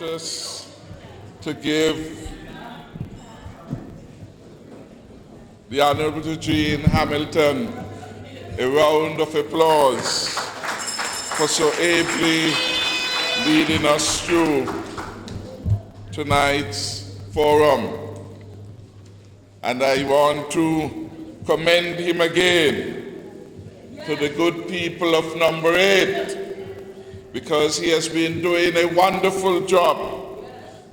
Just to give the Honorable Eugene Hamilton a round of applause for so ably leading us through tonight's forum. And I want to commend him again to the good people of number 8, because he has been doing a wonderful job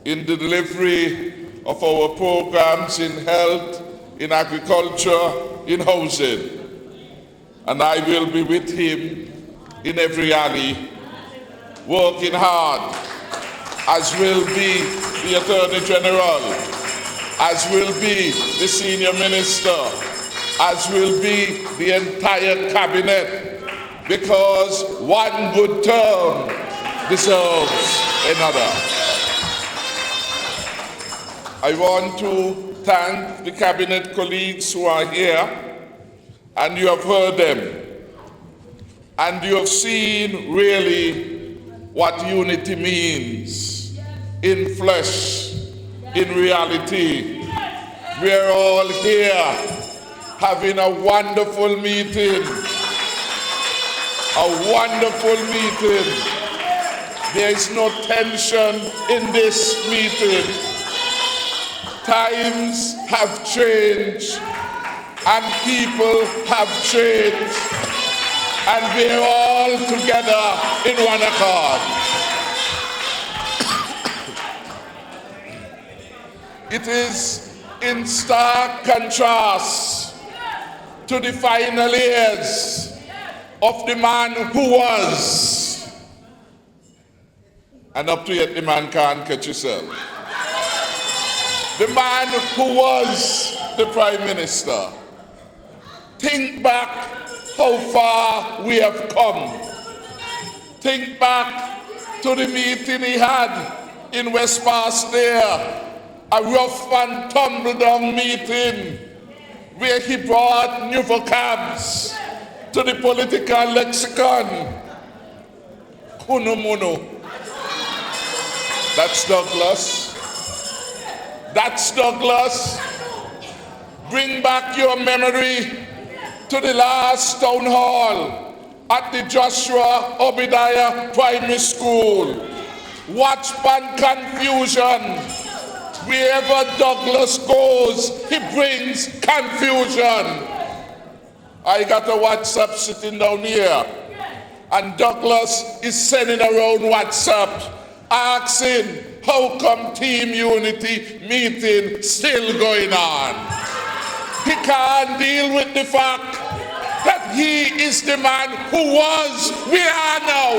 in the delivery of our programs in health, in agriculture, in housing. And I will be with him in every alley, working hard, as will be the Attorney General, as will be the Senior Minister, as will be the entire Cabinet, because one good term deserves another. I want to thank the Cabinet colleagues who are here, and you have heard them, and you have seen really what unity means in flesh, in reality. We're all here having a wonderful meeting. A wonderful meeting. There is no tension in this meeting. Times have changed and people have changed, and we're all together in one accord. It is in stark contrast to the final years of the man who was, and up to yet the man can't catch himself. The man who was the Prime Minister. Think back how far we have come. Think back to the meeting he had in Westminster, a rough and tumble down meeting where he brought new vocabs to the political lexicon. Kuno muno. That's Douglas. That's Douglas. Bring back your memory to the last town hall at the Joshua Obadiah Primary School. Watch pan confusion. Wherever Douglas goes, he brings confusion. I got a WhatsApp sitting down here, and Douglas is sending around WhatsApp asking how come Team Unity meeting still going on. He can't deal with the fact that he is the man who was, we are now.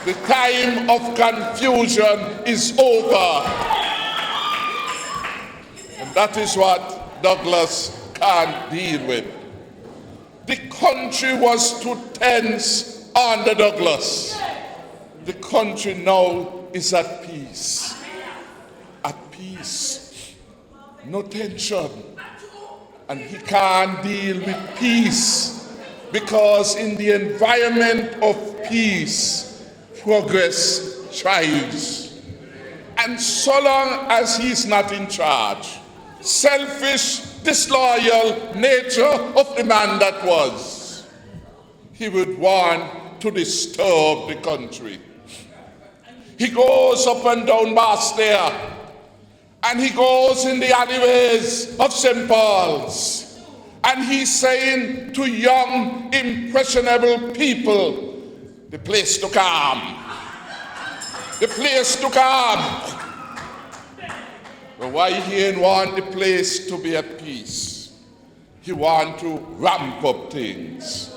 The time of confusion is over. And that is what Douglas can't deal with. The country was too tense under Douglas. The country now is at peace. At peace. No tension. And he can't deal with peace, because in the environment of peace, progress thrives. And so long as he's not in charge, selfish, disloyal nature of the man that was, he would want to disturb the country. He goes up and down Bastille, and he goes in the alleyways of St.Pauls, and he's saying to young, impressionable people, the place to calm. The place to calm. But why he ain't want the place to be at peace? He want to ramp up things.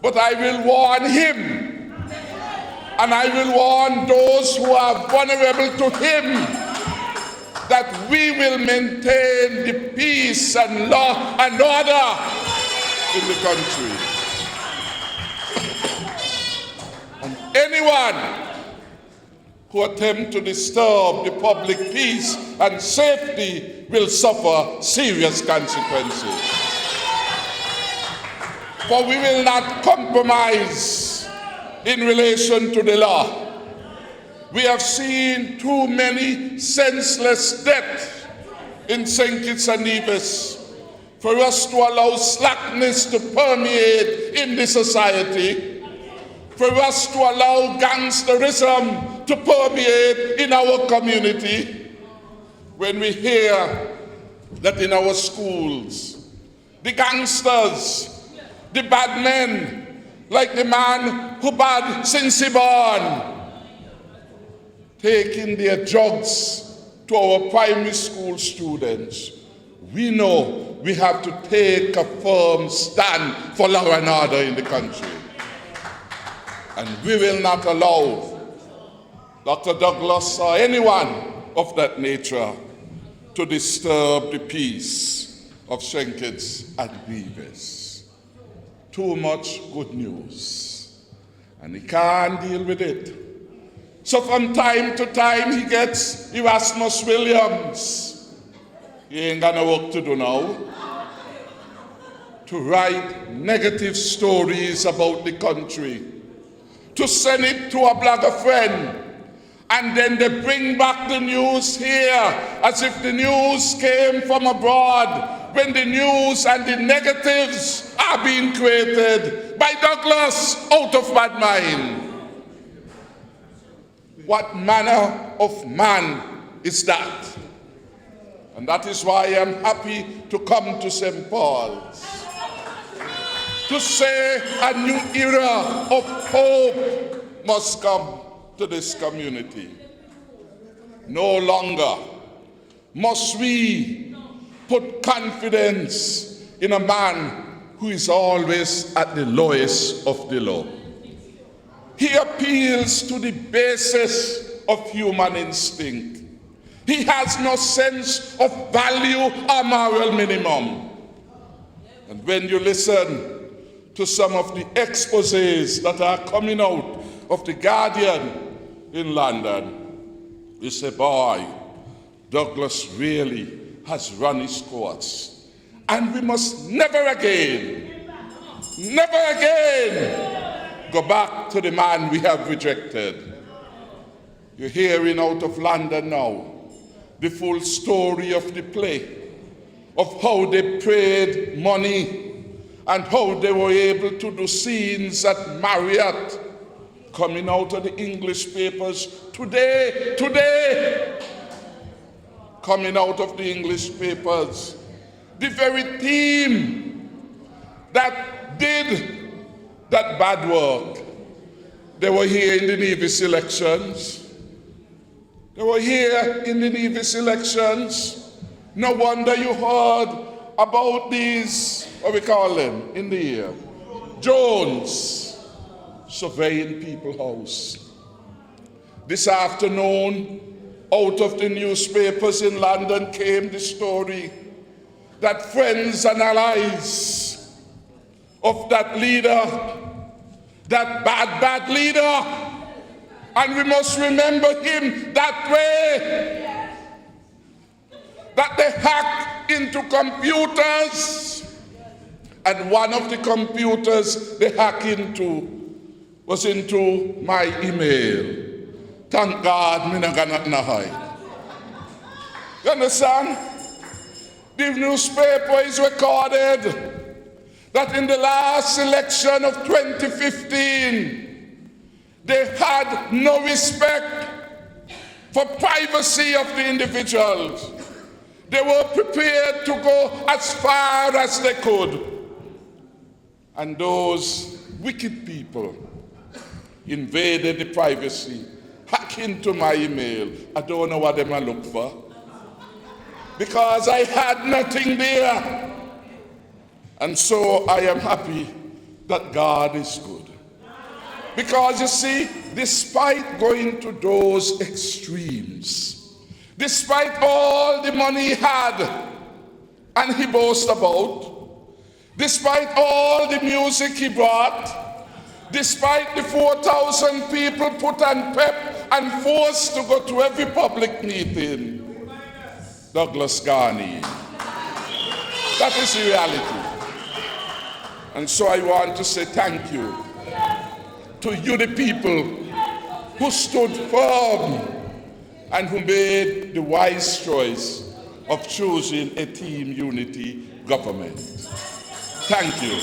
But I will warn him, and I will warn those who are vulnerable to him, that we will maintain the peace and law and order in the country. And anyone who attempt to disturb the public peace and safety will suffer serious consequences. For we will not compromise in relation to the law. We have seen too many senseless deaths in St. Kitts and Nevis for us to allow slackness to permeate in the society, for us to allow gangsterism to permeate in our community. When we hear that in our schools, the gangsters, the bad men, like the man who bad since he born, taking their drugs to our primary school students, we know we have to take a firm stand for law and order in the country. And we will not allow Dr. Douglas or anyone of that nature to disturb the peace of St. Kitts and Nevis. Too much good news, and he can't deal with it. So from time to time he gets Erasmus Williams. He ain't got no work to do now, to write negative stories about the country, to send it to a blogger friend, and then they bring back the news here as if the news came from abroad, when the news and the negatives are being created by Douglas out of bad mind. What manner of man is that? And that is why I am happy to come to St.Pauls, to say a new era of hope must come to this community. No longer must we put confidence in a man who is always at the lowest of the low. He appeals to the basis of human instinct. He has no sense of value or moral minimum. And when you listen to some of the exposés that are coming out of the Guardian in London, you say, boy, Douglas really has run his course. And we must never again go back to the man we have rejected. You're hearing out of London now the full story of the play, of how they paid money and how they were able to do scenes at Marriott, coming out of the English papers today, coming out of the English papers. The very team that did that bad work, they were here in the Nevis elections. They were here in the Nevis elections. No wonder you heard about these, what we call them in the year, Jones, surveying people's house. This afternoon, out of the newspapers in London came the story that friends and allies of that leader, that bad leader, and we must remember him that way, that they hacked into computers, and one of the computers they hacked into was into my email. Thank God, me not got nothing to hide. You understand? The newspaper is recorded that in the last election of 2015, they had no respect for privacy of the individuals. They were prepared to go as far as they could. And those wicked people invaded the privacy, hacked into my email. I don't know what they might look for, because I had nothing there. And so I am happy that God is good. Because you see, despite going to those extremes, despite all the money he had and he boasts about, despite all the music he brought, despite the 4,000 people put on pep and forced to go to every public meeting, Douglas Garney. That is the reality. And so I want to say thank you. to you, the people, who stood firm and who made the wise choice of choosing a team unity government. Thank you.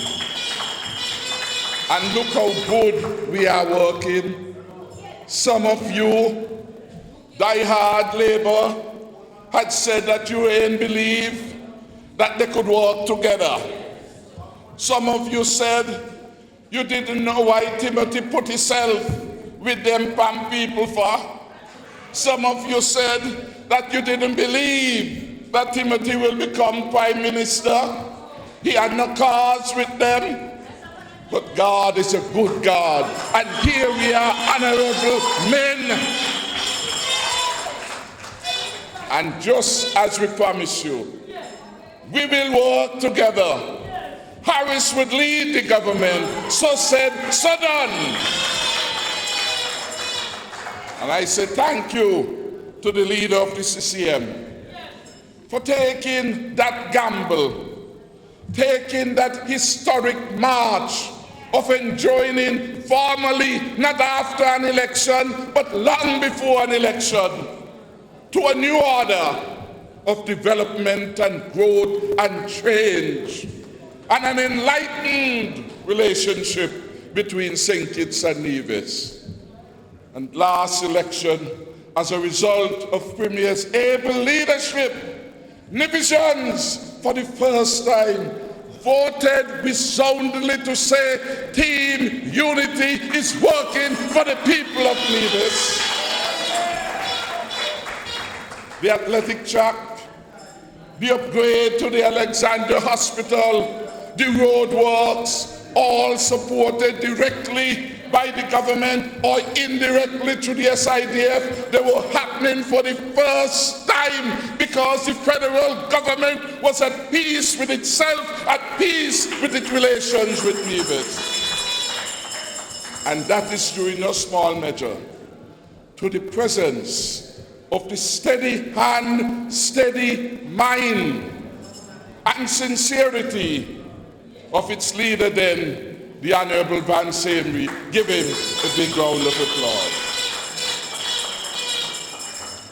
And look how good we are working. Some of you, die-hard labor, had said that you ain't believe that they could work together. Some of you said you didn't know why Timothy put himself with them PAM people for. Some of you said that you didn't believe that Timothy will become prime minister. He had no cause with them. But God is a good God. And here we are, honorable men. And just as we promised you, we will work together. Harris would lead the government. So said, so done. And I say thank you to the leader of the CCM for taking that gamble, taking that historic march of enjoining formally, not after an election, but long before an election, to a new order of development and growth and change, and an enlightened relationship between St. Kitts and Nevis. And last election, as a result of Premier's able leadership, Nevisians, for the first time, voted resoundingly to say team unity is working for the people of Nevis. The athletic track, the upgrade to the Alexander Hospital, the roadworks, all supported directly by the government or indirectly through the SIDF. They were happening for the first time because the federal government was at peace with itself, at peace with its relations with Nevis. And that is due in no small measure to the presence of the steady hand, steady mind, and sincerity of its leader then, the Honorable Van Seymour. Give him a big round of applause.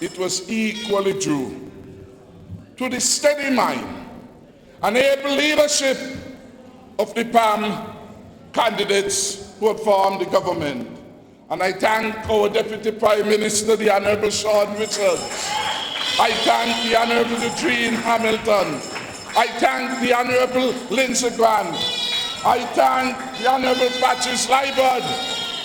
It was equally due to the steady mind and able leadership of the PAM candidates who had formed the government. And I thank our Deputy Prime Minister, the Honorable Sean Richards. I thank the Honorable Eugene Hamilton. I thank the Honorable Lindsey Grant. I thank the Honorable Patrice Liebert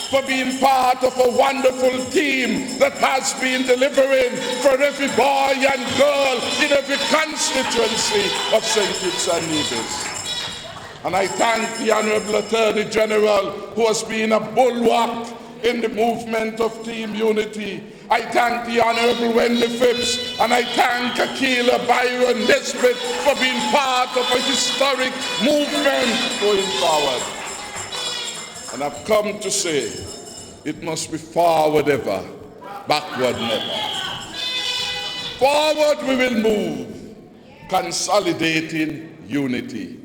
for being part of a wonderful team that has been delivering for every boy and girl in every constituency of St. Kitts and Nevis. And I thank the Honorable Attorney General, who has been a bulwark in the movement of team unity. I thank the Honorable Wendy Phipps, and I thank Akila Byron Nesbitt for being part of a historic movement going forward. And I've come to say, it must be forward ever, backward never. Forward we will move, consolidating unity.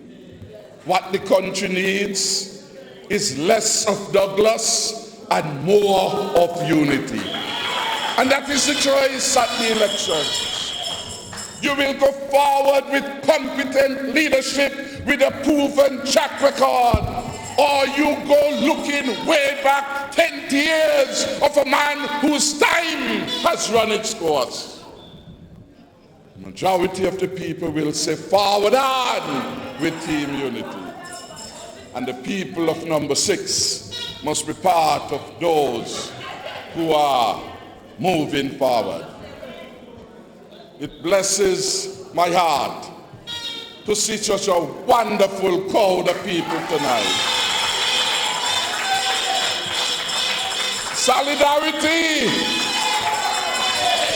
What the country needs is less of Douglas and more of unity. And that is the choice at the elections. You will go forward with competent leadership with a proven track record, or you go looking way back 20 years of a man whose time has run its course. The majority of the people will say forward on with team unity. And the people of number 6 must be part of those who are moving forward. It blesses my heart to see such a wonderful crowd of people tonight.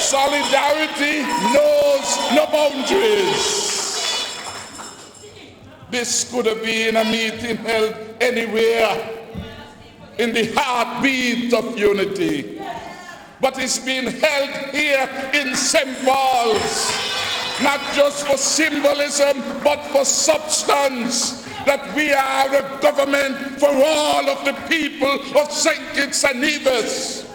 Solidarity knows no boundaries. This could have been a meeting held anywhere in the heartbeat of unity. But it's been held here in St.Pauls, not just for symbolism, but for substance. that we are a government for all of the people of St. Kitts and Nevis,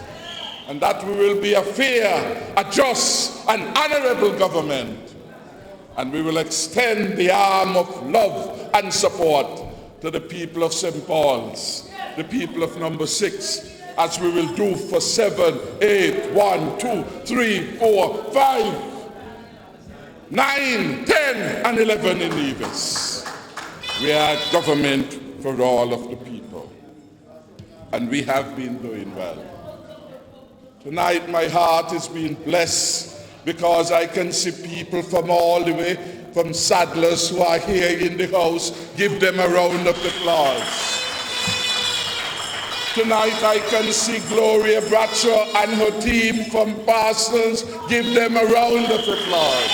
and that we will be a fair, a just, and honorable government. And we will extend the arm of love and support to the people of St.Pauls, the people of number 6, as we will do for 7, 8, 1, 2, 3, 4, 5, 9, 10, and 11 in Nevis. We are government for all of the people, and we have been doing well. Tonight my heart is being blessed because I can see people from all the way from Sadlers who are here in the house. Give them a round of applause. Tonight I can see Gloria Bradshaw and her team from Parsons. Give them a round of applause.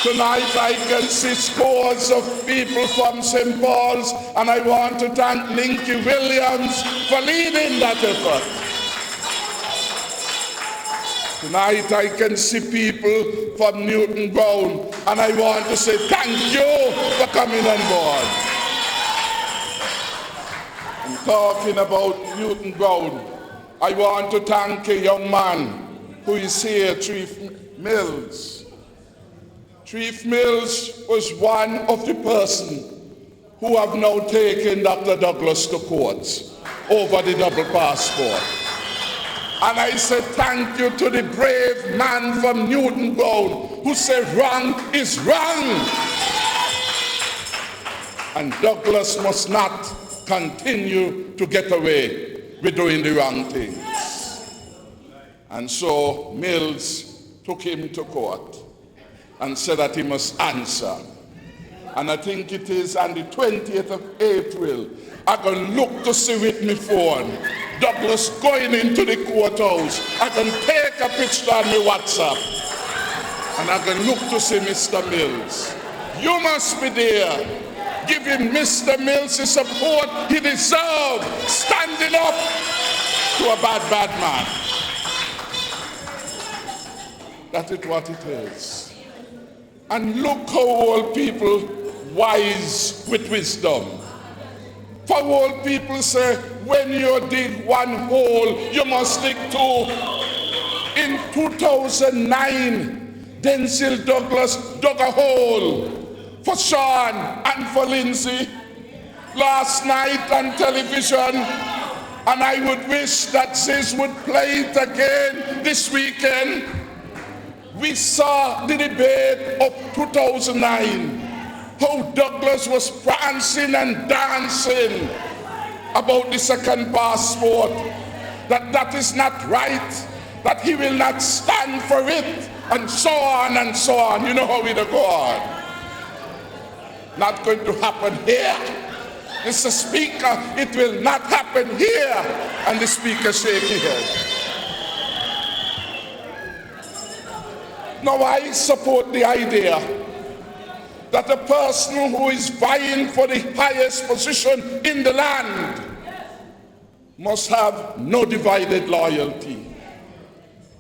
Tonight I can see scores of people from St.Pauls, and I want to thank Linky Williams for leading that effort. Tonight I can see people from Newton Brown, and I want to say thank you for coming on board. I'm talking about Newton Brown. I want to thank a young man who is here, Chief Mills. Chief Mills was one of the persons who have now taken Dr. Douglas to court over the double passport. And I say thank you to the brave man from Newton Brown who said wrong is wrong. And Douglas must not continue to get away with doing the wrong things. And so Mills took him to court and said that he must answer. And I think it is on the 20th of April, I can look to see with my phone Douglas going into the courthouse. I can take a picture on my WhatsApp, and I can look to see Mr. Mills. You must be there, giving Mr. Mills the support he deserves, standing up to a bad man. That is what it is. And look how old people wise with wisdom. For old people say, when you dig one hole, you must dig two. In 2009, Denzel Douglas dug a hole for Sean and for Lindsay last night on television. And I would wish that Ziz would play it again this weekend. We saw the debate of 2009, how Douglas was prancing and dancing about the second passport, that is not right, that he will not stand for it, and so on and so on. You know how it'll go on. Not going to happen here. Mr. Speaker, it will not happen here. And the Speaker shake his head. Now I support the idea that a person who is vying for the highest position in the land must have no divided loyalty.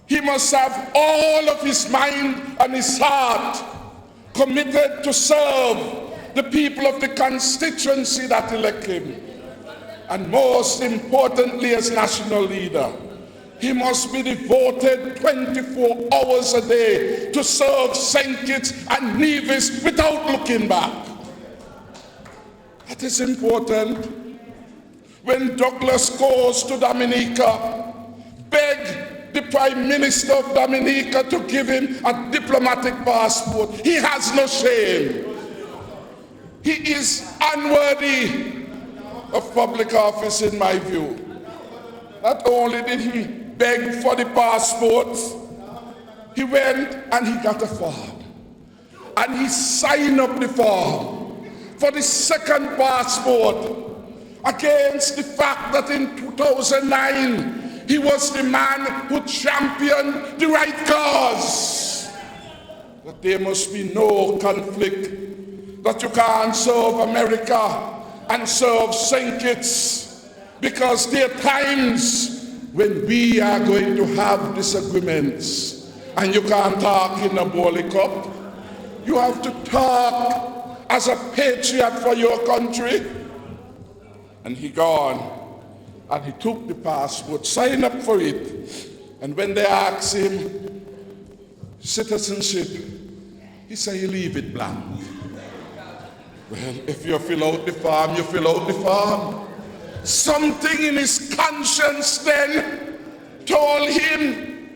He must have all of his mind and his heart committed to serve the people of the constituency that elect him. And most importantly, as national leader, he must be devoted 24 hours a day to serve St. Kitts and Nevis without looking back. That is important. When Douglas goes to Dominica, beg the Prime Minister of Dominica to give him a diplomatic passport. He has no shame. He is unworthy of public office in my view. Not only did he beg for the passport, he went and he got a form. And he signed up the form for the second passport against the fact that in 2009 he was the man who championed the right cause. That there must be no conflict, that you can't serve America and serve St. Kitts, because there are times when we are going to have disagreements, and you can't talk in a bowling cup. You have to talk as a patriot for your country? And he gone, and he took the passport, signed up for it. And when they asked him citizenship, he said, you leave it blank. Well, if you fill out the form, you fill out the form. Something in his conscience then told him,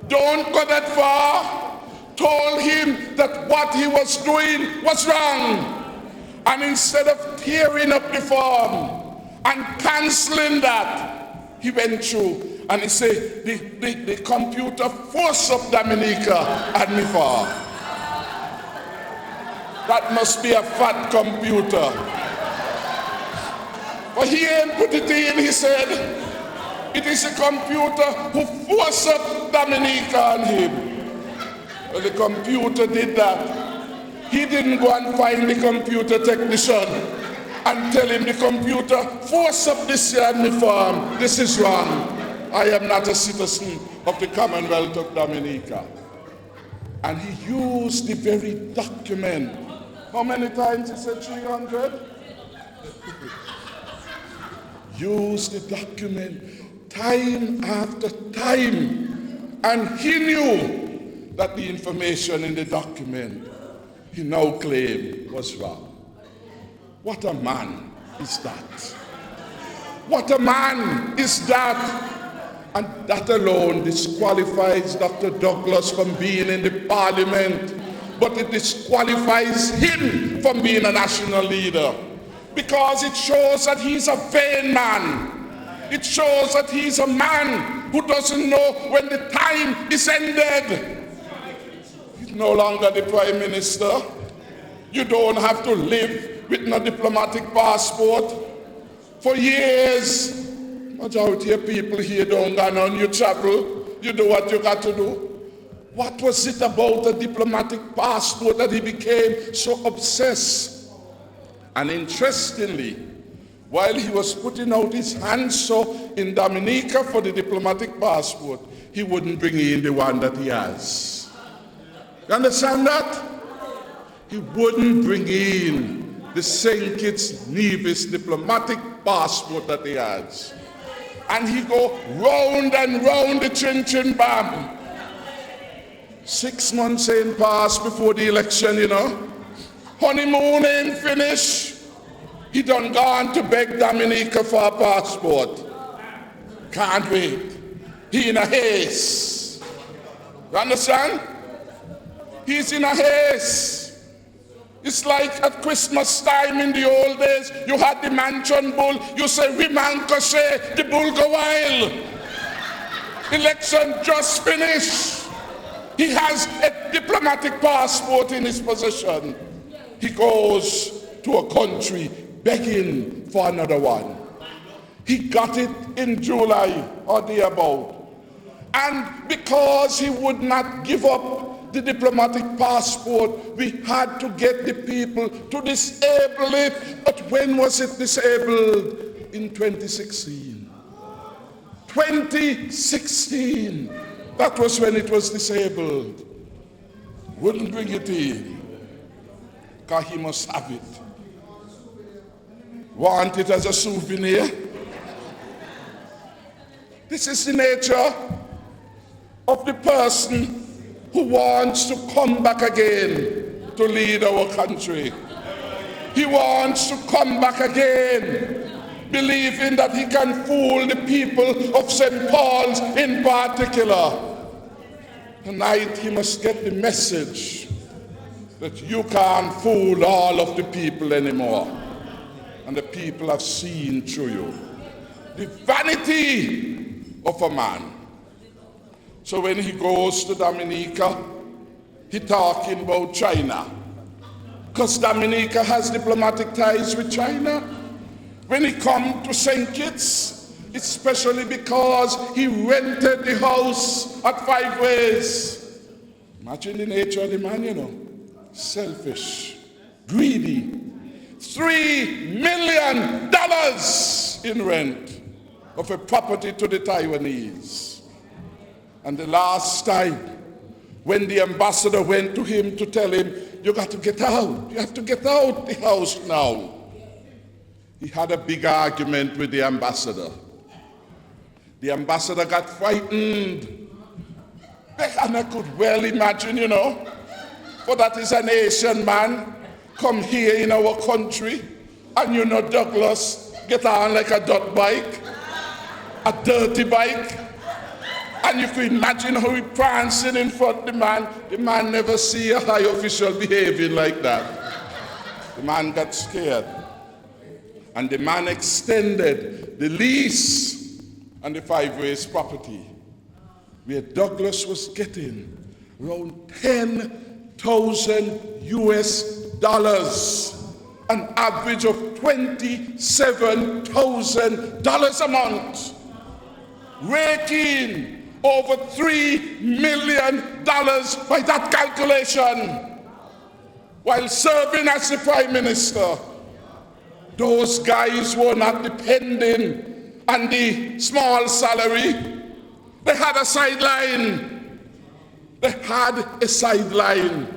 don't go that far. Told him that what he was doing was wrong. And instead of tearing up the form and canceling that, he went through and he said, the computer forced up Dominica and me far. That must be a fat computer. But he ain't put it in, he said, it is a computer who forced up Dominica on him. Well, the computer did that. He didn't go and find the computer technician and tell him the computer forced up this here on the farm. This is wrong. I am not a citizen of the Commonwealth of Dominica. And he used the very document. How many times he said 300? Used the document time after time. And he knew that the information in the document he now claimed was wrong. What a man is that? What a man is that? And that alone disqualifies Dr. Douglas from being in the parliament, but it disqualifies him from being a national leader, because it shows that he's a vain man. It shows that he's a man who doesn't know when the time is ended. He's no longer the prime minister. You don't have to live with no diplomatic passport. For years, majority of people here don't go on, you travel, you do what you got to do. What was it about a diplomatic passport that he became so obsessed? And interestingly, while he was putting out his hands so in Dominica for the diplomatic passport, he wouldn't bring in the one that he has. You understand that? He wouldn't bring in the St. Kitts Nevis diplomatic passport that he has. And he go round and round the chin bam. 6 months ain't passed before the election, you know. Honeymoon ain't finished. He done gone to beg Dominica for a passport. Can't wait. He in a haste. You understand? He's in a haste. It's like at Christmas time in the old days, you had the mansion bull, you say, we man crochet, the bull go wild. Election just finished. He has a diplomatic passport in his possession. He goes to a country begging for another one. He got it in July or thereabout. And because he would not give up the diplomatic passport, we had to get the people to disable it. But when was it disabled? In 2016. 2016. That was when it was disabled. Wouldn't bring it in, because he must have it. Want it as a souvenir? This is the nature of the person who wants to come back again to lead our country. He wants to come back again, believing that he can fool the people of St.Pauls in particular. Tonight he must get the message that you can't fool all of the people anymore. And the people have seen through you the vanity of a man. So when he goes to Dominica, he talking about China, because Dominica has diplomatic ties with China. When he come to St. Kitts, especially because he rented the house at 5 Ways. Imagine the nature of the man, you know. Selfish, greedy. $3 million in rent of a property to the Taiwanese. And the last time, when the ambassador went to him to tell him, you got to get out. You have to get out the house now. He had a big argument with the ambassador. The ambassador got frightened. And I could well imagine, for that is an Asian man come here in our country, and Douglas get on like a dirt bike, a dirty bike, and you can imagine how he prancing in front of the man. The man never see a high official behaving like that. The man got scared, and the man extended the lease on the 5 Ways property, where Douglas was getting around $10,000 US, an average of $27,000 a month, raking over $3 million by that calculation, while serving as the Prime Minister. Those guys were not depending on the small salary. They had a sideline. They had a sideline.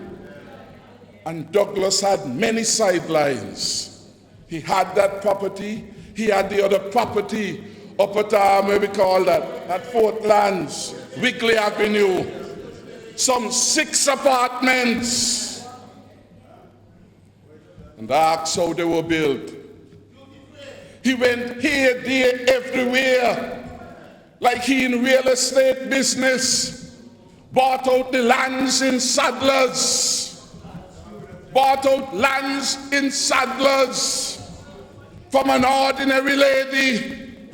And Douglas had many sidelines. He had that property. He had the other property up at, where we call that, at Fort Lands, Wickley Avenue. Some 6 apartments. And asked how they were built. He went here, there, everywhere. Like he in real estate business, bought out the lands in Sadlers, bought out lands in Sadlers from an ordinary lady,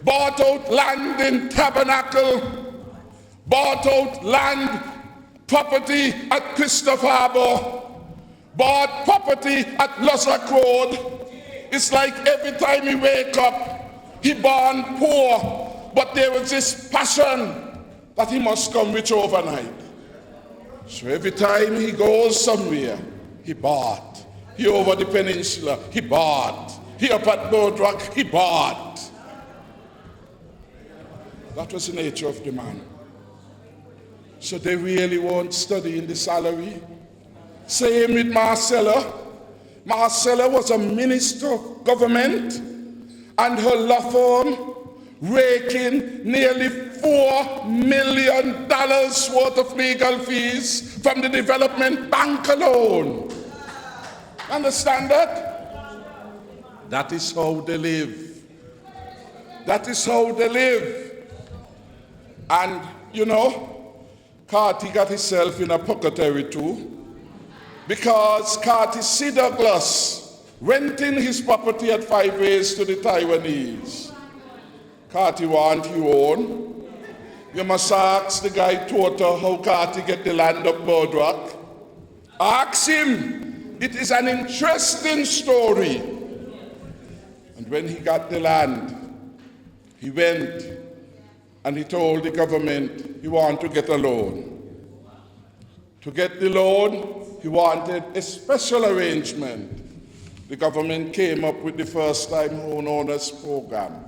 bought out land in Tabernacle, bought out land, property at Christopher Harbour, bought property at Lossack Road. It's like every time he wake up, he born poor. But there was this passion that he must come rich overnight. So every time he goes somewhere, he bought. He over the peninsula, he bought. He up at Boardwalk, he bought. That was the nature of the man. So they really weren't studying the salary. Same with Marcella. Marcella was a minister of government, and her law firm raking nearly $4 million worth of legal fees from the development bank alone. Understand that? That is how they live. That is how they live. And Carty got himself in a purgatory too, because Carty C. Douglas renting his property at 5 Ways to the Taiwanese. Carty want you own. You must ask the guy Toto how Carty get the land up Boardwalk. Ask him. It is an interesting story. And when he got the land, he went and he told the government he wanted to get a loan. To get the loan, he wanted a special arrangement. The government came up with the first time homeowners program.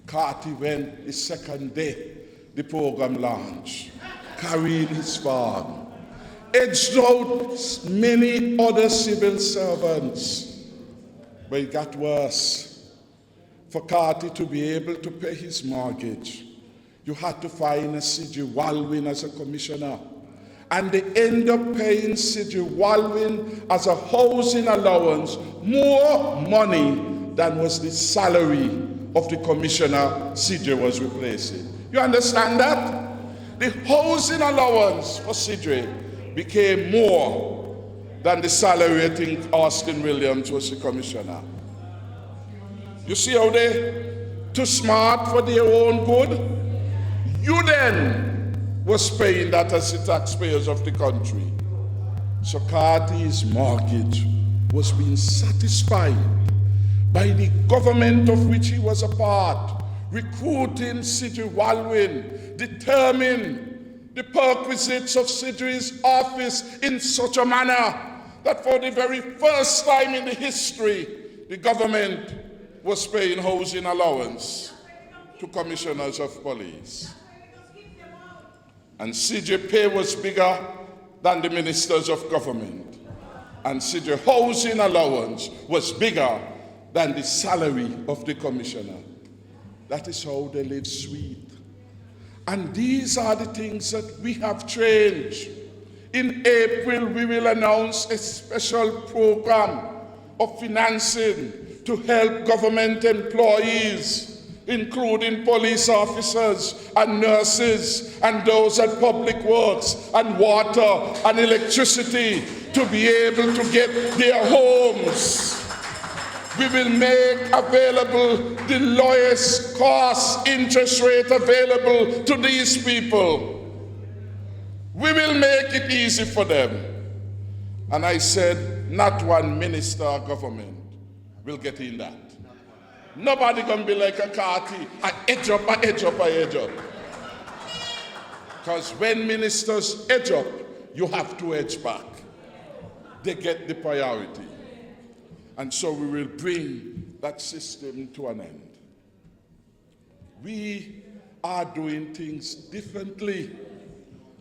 Carty went the second day the program launched, carrying his farm, edged out many other civil servants. But it got worse. For Carty to be able to pay his mortgage, you had to find a C.G. Walwyn as a commissioner. And they end up paying C.G. Walwyn as a housing allowance more money than was the salary of the commissioner C.J. was replacing. You understand that? The housing allowance for C.J. became more than the salary. I think Austin Williams was the commissioner. You see how they too smart for their own good? You then was paying that as the taxpayers of the country. So Carty's mortgage was being satisfied by the government of which he was a part, recruiting C.J. Walwyn, determine the perquisites of C.J.'s office in such a manner that for the very first time in the history, the government was paying housing allowance to commissioners of police. And C.J. pay was bigger than the ministers of government. And see, the housing allowance was bigger than the salary of the commissioner. That is how they live sweet. And these are the things that we have changed. In April, we will announce a special program of financing to help government employees, including police officers and nurses and those at public works and water and electricity to be able to get their homes. We will make available the lowest cost interest rate available to these people. We will make it easy for them. And I said, not one minister or government will get in that. Nobody gonna be like a Carty, I edge up, I edge up, I edge up. Because when ministers edge up, you have to edge back. They get the priority. And so we will bring that system to an end. We are doing things differently.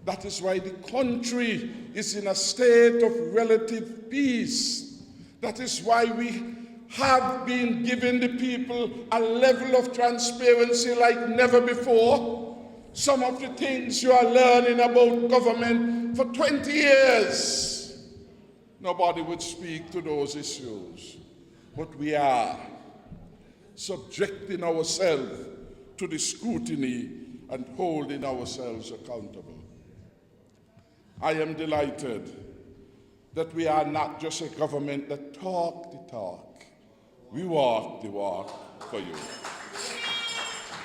That is why the country is in a state of relative peace. That is why we have been giving the people a level of transparency like never before. Some of the things you are learning about government for 20 years, nobody would speak to those issues. But we are subjecting ourselves to the scrutiny and holding ourselves accountable. I am delighted that we are not just a government that talk the talk. We walk the walk for you.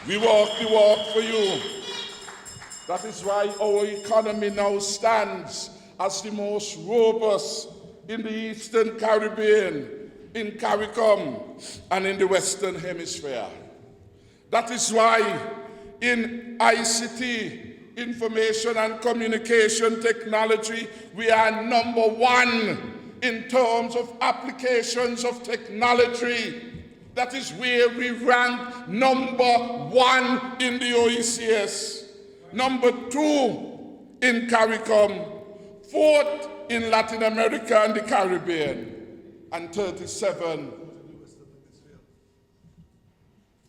We walk the walk for you. That is why our economy now stands as the most robust in the Eastern Caribbean, in CARICOM, and in the Western Hemisphere. That is why in ICT, Information and Communication Technology, we are number one in terms of applications of technology. That is where we rank number one in the OECS, number two in CARICOM, fourth in Latin America and the Caribbean, and 37,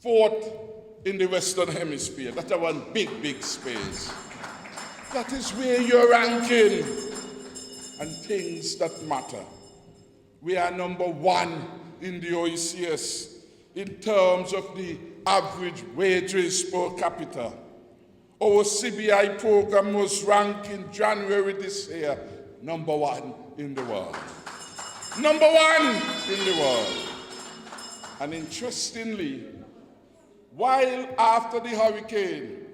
fourth in the Western Hemisphere. That's one big, big space. That is where you're ranking and things that matter. We are number one in the OECS in terms of the average wages per capita. Our CBI program was ranked in January this year, number one in the world. Number one in the world. And interestingly, while after the hurricane,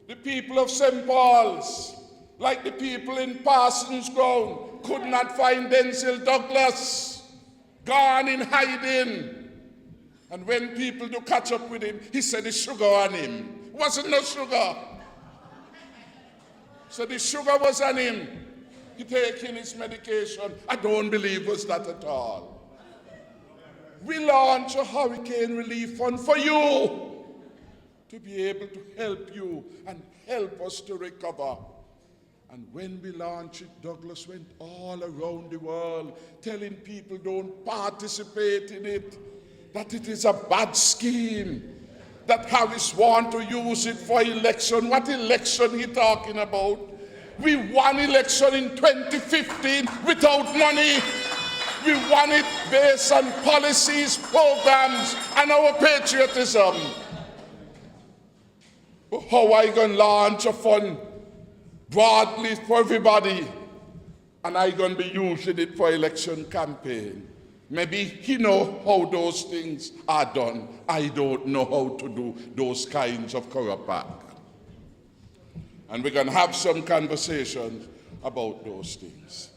the people of St.Pauls, like the people in Parsons Ground, could not find Denzel Douglas, gone in hiding. And when people do catch up with him, he said the sugar on him. It wasn't no sugar. So the sugar was on him. He taking his medication. I don't believe it was that at all. We launched a hurricane relief fund for you, to be able to help you and help us to recover. And when we launched it, Douglas went all around the world telling people don't participate in it, that it is a bad scheme, that Harris want to use it for election. What election he talking about? We won election in 2015 without money. We won it based on policies, programs, and our patriotism. How are I going to launch a fund broadly for everybody, and I going to be using it for election campaign? Maybe he know how those things are done. I don't know how to do those kinds of corrupt act. And we're going to have some conversations about those things.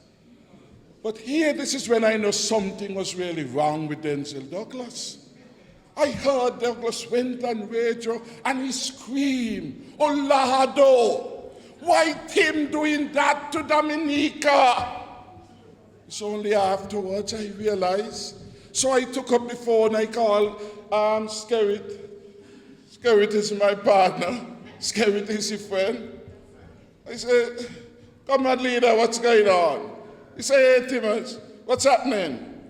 But here, this is when I know something was really wrong with Denzel Douglas. I heard Douglas went on radio and he screamed, "Oh, Lado, why Tim doing that to Dominica?" It's only afterwards I realized. So I took up the phone, I called Skerrit. Skerrit is my partner. Skerrit is a friend. I said, Comrade leader, what's going on? He said, hey, Timmons, what's happening?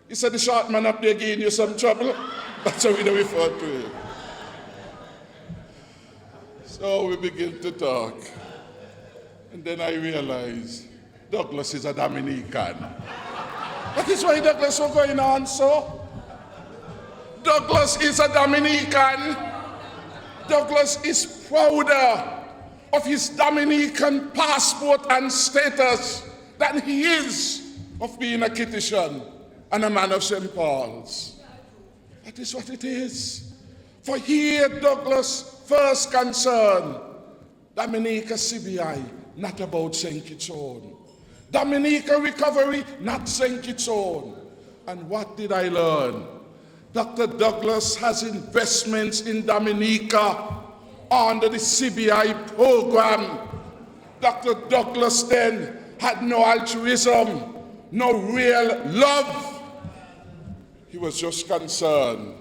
He said, the short man up there giving you some trouble. That's how we refer to it. So we begin to talk. And then I realized Douglas is a Dominican. That is why Douglas was going on so. Douglas is a Dominican. Douglas is prouder of his Dominican passport and status than he is of being a Kittitian and a man of St.Pauls. That is what it is. For here, Douglas' first concern, Dominica CBI, not about St. Kitts own. Dominica recovery, not St. Kitts own. And what did I learn? Dr. Douglas has investments in Dominica under the CBI program. Dr. Douglas then had no altruism, no real love. He was just concerned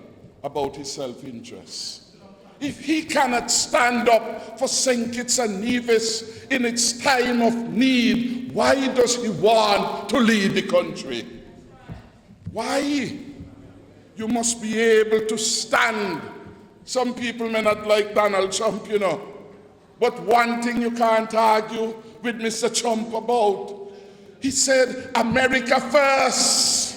about his self-interest. If he cannot stand up for St. Kitts and Nevis in its time of need, why does he want to lead the country? Why? You must be able to stand. Some people may not like Donald Trump, you know, but one thing you can't argue with Mr. Trump about. He said, America first.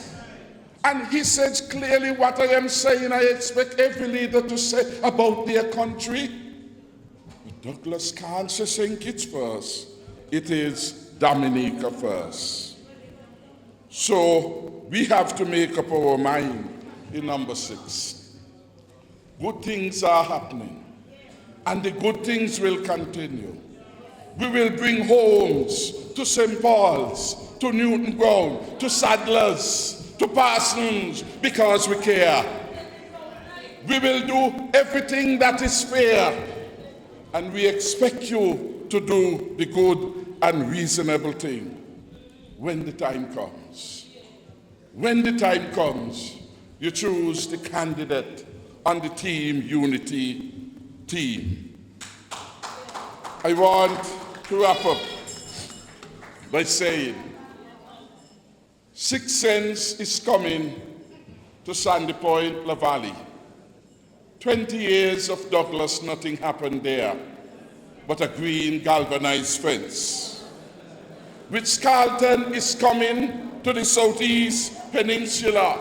And he says clearly what I am saying, I expect every leader to say about their country. But Douglas can't say St. Kitts first. It is Dominica first. So we have to make up our mind in number 6. Good things are happening, and the good things will continue. We will bring homes to St.Pauls, to Newton Ground, to Sadlers, to Parsons, because we care. We will do everything that is fair, and we expect you to do the good and reasonable thing when the time comes. When the time comes, you choose the candidate on the Team Unity team. I want to wrap up by saying 6 cents is coming to Sandy Point, La Valley. 20 years of Douglas, nothing happened there but a green galvanized fence. Ritz-Carlton is coming to the Southeast Peninsula.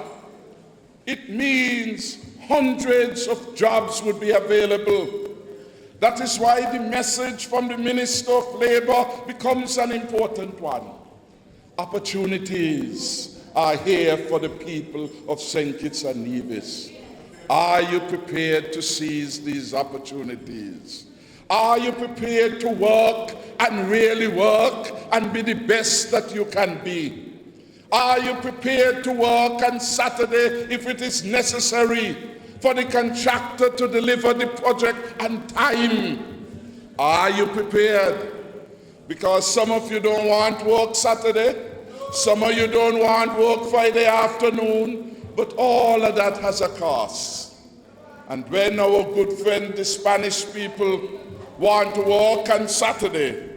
It means hundreds of jobs would be available. That is why the message from the Minister of Labor becomes an important one. Opportunities are here for the people of St. Kitts and Nevis. Are you prepared to seize these opportunities? Are you prepared to work and really work and be the best that you can be? Are you prepared to work on Saturday if it is necessary for the contractor to deliver the project on time? Are you prepared? Because some of you don't want work Saturday, some of you don't want work Friday afternoon, but all of that has a cost. And when our good friend, the Spanish people, want to work on Saturday,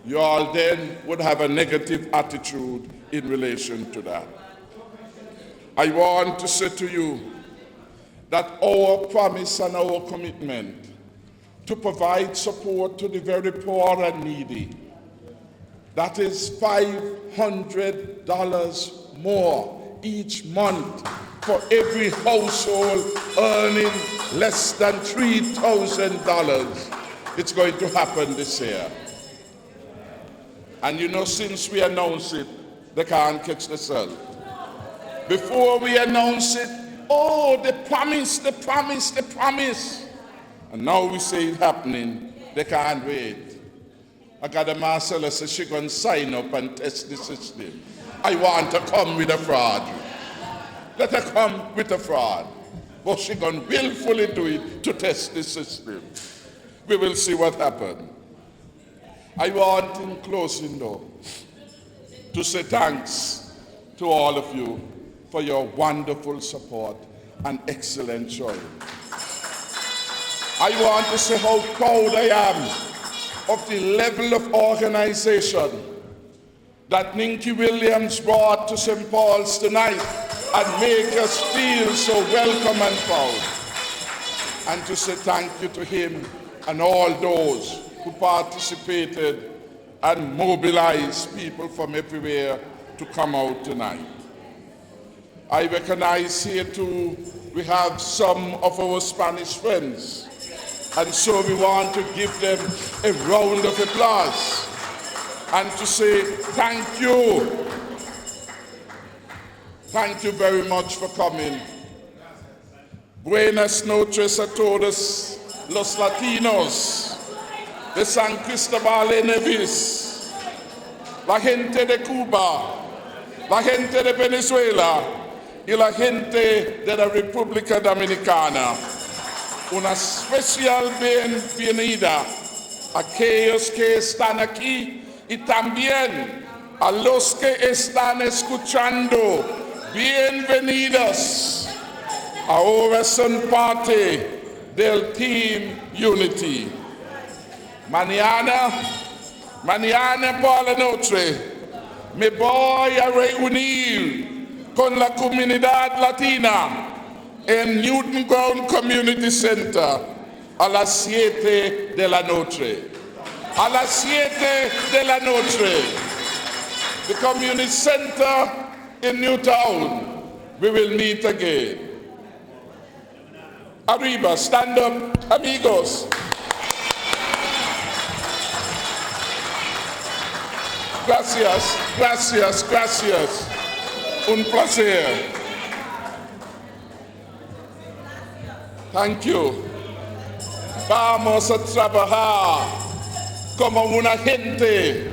you all then would have a negative attitude in relation to that. I want to say to you that our promise and our commitment to provide support to the very poor and needy, that is $500 more each month for every household earning less than $3,000. It's going to happen this year. And you know, since we announced it, they can't catch the sun. Before we announce it, oh, the promise. And now we say it's happening, they can't wait. I got a Marcella says she's going to sign up and test the system. I want to come with a fraud. Let her come with a fraud. But she's going to willfully do it to test the system. We will see what happens. I want, in closing though, to say thanks to all of you for your wonderful support and excellent showing. I want to say how proud I am of the level of organization that Ninky Williams brought to St. Pauls tonight and make us feel so welcome and proud. And to say thank you to him and all those who participated and mobilized people from everywhere to come out tonight. I recognize here too, we have some of our Spanish friends, and so we want to give them a round of applause and to say thank you. Thank you very much for coming. Buenas noches a todos los latinos de San Cristóbal y Nevis, la gente de Cuba, la gente de Venezuela y la gente de la República Dominicana. Una especial bienvenida a aquellos que están aquí y también a los que están escuchando. Bienvenidos. Ahora son parte del Team Unity. Mañana por la noche me voy a reunir con la comunidad latina en Newton Ground Community Center a las 7 de la noche. A las 7 de la noche. The Community Center in Newtown. We will meet again. Arriba, stand up, amigos. Gracias, gracias, gracias. Un placer. Thank you. Vamos a trabajar como una gente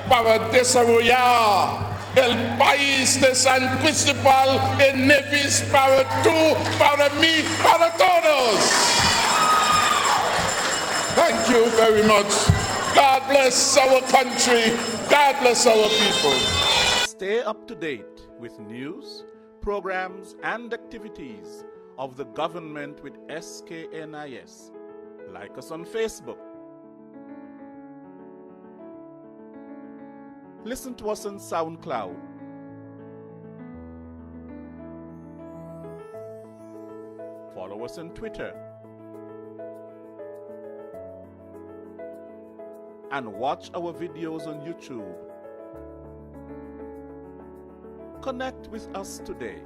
para desarrollar el país de San Cristóbal y Nevis para tú, para mí, para todos. Thank you very much. God bless our country. God bless our people. Stay up to date with news, programs, and activities of the government with SKNIS. Like us on Facebook. Listen to us on SoundCloud. Follow us on Twitter. And watch our videos on YouTube. Connect with us today.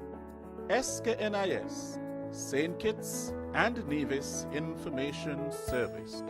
SKNIS, St. Kitts and Nevis Information Service.